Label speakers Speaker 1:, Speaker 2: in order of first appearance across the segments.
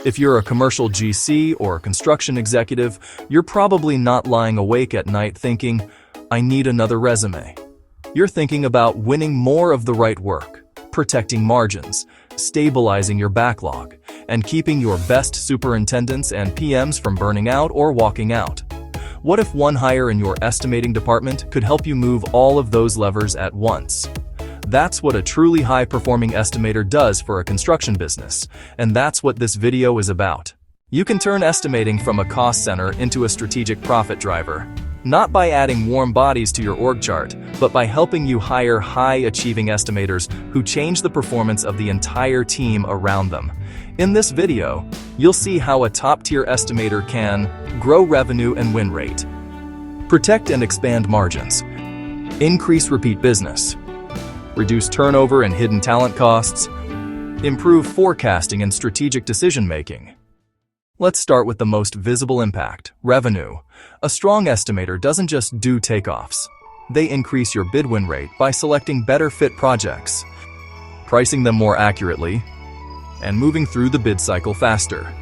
Speaker 1: If you're a commercial GC or construction executive, you're probably not lying awake at night thinking, I need another resume. You're thinking about winning more of the right work, protecting margins, stabilizing your backlog, and keeping your best superintendents and PMs from burning out or walking out. What if one hire in your estimating department could help you move all of those levers at once? That's what a truly high-performing estimator does for a construction business, and that's what this video is about. You can turn estimating from a cost center into a strategic profit driver, not by adding warm bodies to your org chart, but by helping you hire high-achieving estimators who change the performance of the entire team around them. In this video, you'll see how a top-tier estimator can grow revenue and win rate, protect and expand margins, increase repeat business, reduce turnover and hidden talent costs, improve forecasting and strategic decision-making. Let's start with the most visible impact, revenue. A strong estimator doesn't just do takeoffs. They increase your bid win rate by selecting better fit projects, pricing them more accurately, and moving through the bid cycle faster.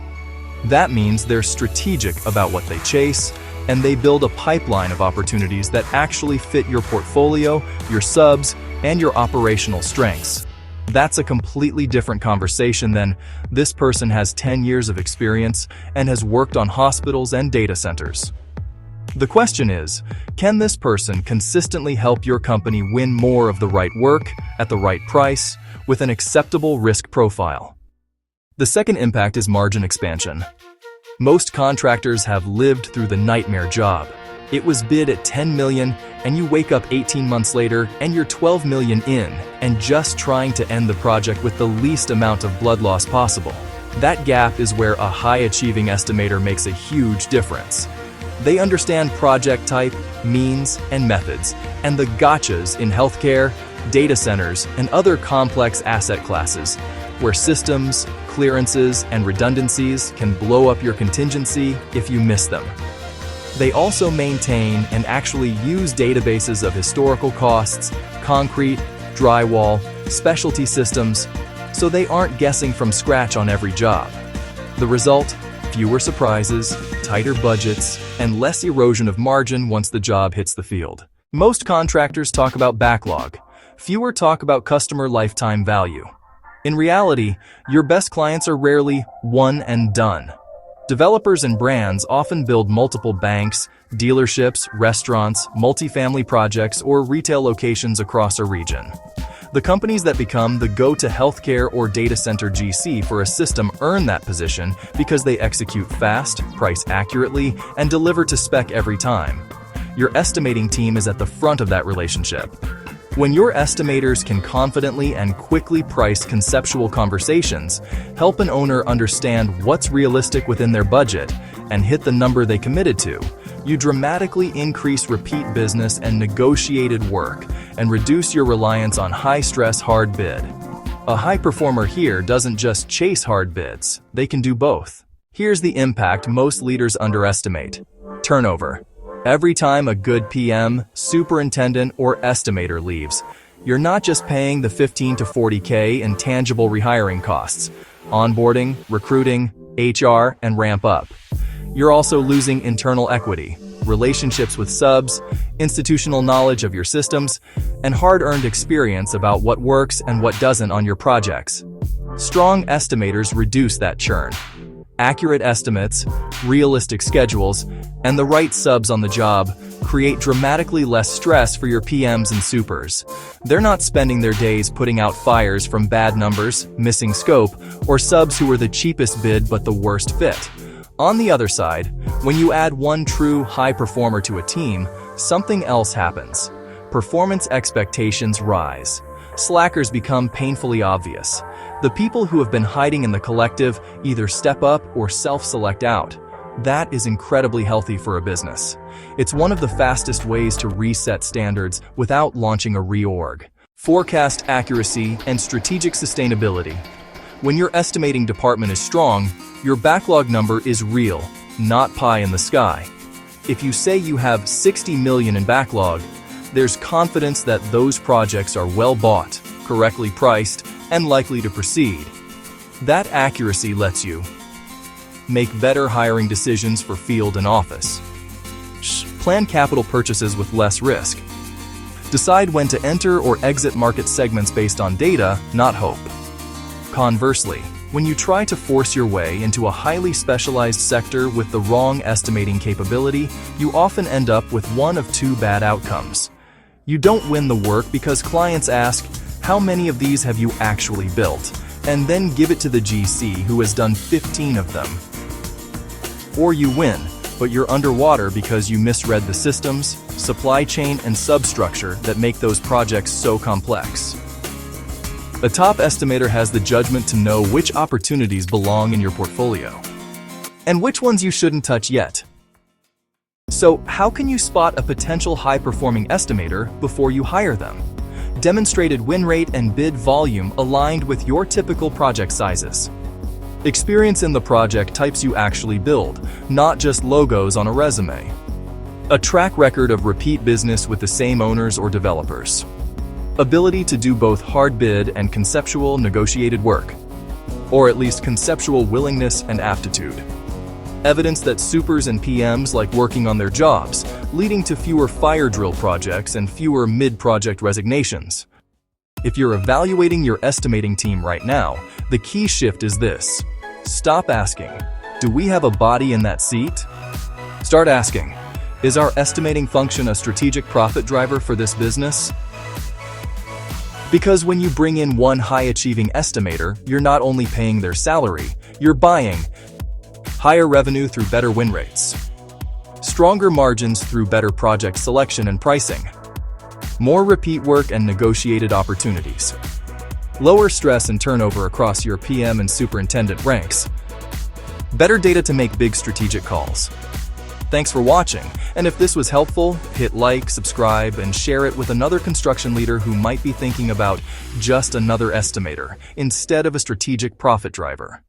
Speaker 1: That means they're strategic about what they chase, and they build a pipeline of opportunities that actually fit your portfolio, your subs, and your operational strengths. That's a completely different conversation than this person has 10 years of experience and has worked on hospitals and data centers. The question is, can this person consistently help your company win more of the right work at the right price with an acceptable risk profile? The second impact is margin expansion. Most contractors have lived through the nightmare job. It was bid at 10 million and you wake up 18 months later and you're 12 million in and just trying to end the project with the least amount of blood loss possible. That gap is where a high-achieving estimator makes a huge difference. They understand project type, means, and methods, and the gotchas in healthcare, data centers, and other complex asset classes, where systems, clearances, and redundancies can blow up your contingency if you miss them. They also maintain and actually use databases of historical costs, concrete, drywall, specialty systems, so they aren't guessing from scratch on every job. The result? Fewer surprises, tighter budgets, and less erosion of margin once the job hits the field. Most contractors talk about backlog. Fewer talk about customer lifetime value. In reality, your best clients are rarely one and done. Developers and brands often build multiple banks, dealerships, restaurants, multifamily projects, or retail locations across a region. The companies that become the go-to healthcare or data center GC for a system earn that position because they execute fast, price accurately, and deliver to spec every time. Your estimating team is at the front of that relationship. When your estimators can confidently and quickly price conceptual conversations, help an owner understand what's realistic within their budget, and hit the number they committed to, you dramatically increase repeat business and negotiated work, and reduce your reliance on high-stress hard bid. A high performer here doesn't just chase hard bids, they can do both. Here's the impact most leaders underestimate: turnover. Every time a good PM, superintendent, or estimator leaves, you're not just paying the 15 to 40K in tangible rehiring costs, onboarding, recruiting, HR, and ramp up. You're also losing internal equity, relationships with subs, institutional knowledge of your systems, and hard-earned experience about what works and what doesn't on your projects. Strong estimators reduce that churn. Accurate estimates, realistic schedules, and the right subs on the job create dramatically less stress for your PMs and supers. They're not spending their days putting out fires from bad numbers, missing scope, or subs who were the cheapest bid but the worst fit. On the other side, when you add one true high performer to a team, something else happens. Performance expectations rise. Slackers become painfully obvious. The people who have been hiding in the collective either step up or self-select out. That is incredibly healthy for a business. It's one of the fastest ways to reset standards without launching a reorg. Forecast accuracy and strategic sustainability. When your estimating department is strong, your backlog number is real, not pie in the sky. If you say you have 60 million in backlog, there's confidence that those projects are well bought, correctly priced, and likely to proceed. That accuracy lets you Make better hiring decisions for field and office. Plan capital purchases with less risk. Decide when to enter or exit market segments based on data, not hope. Conversely, when you try to force your way into a highly specialized sector with the wrong estimating capability, you often end up with one of two bad outcomes. You don't win the work because clients ask, "How many of these have you actually built?" and then give it to the GC who has done 15 of them. Or you win, but you're underwater because you misread the systems, supply chain, and substructure that make those projects so complex. A top estimator has the judgment to know which opportunities belong in your portfolio and which ones you shouldn't touch yet. So, how can you spot a potential high-performing estimator before you hire them? Demonstrated win rate and bid volume aligned with your typical project sizes. Experience in the project types you actually build, not just logos on a resume. A track record of repeat business with the same owners or developers. Ability to do both hard bid and conceptual negotiated work, or at least conceptual willingness and aptitude. Evidence that supers and PMs like working on their jobs, leading to fewer fire drill projects and fewer mid-project resignations. If you're evaluating your estimating team right now, the key shift is this. Stop asking, "Do we have a body in that seat?" Start asking, "Is our estimating function a strategic profit driver for this business?" Because when you bring in one high-achieving estimator, you're not only paying their salary, you're buying higher revenue through better win rates, stronger margins through better project selection and pricing, more repeat work and negotiated opportunities, lower stress and turnover across your PM and superintendent ranks, better data to make big strategic calls. Thanks for watching, and if this was helpful, hit like, subscribe, and share it with another construction leader who might be thinking about just another estimator instead of a strategic profit driver.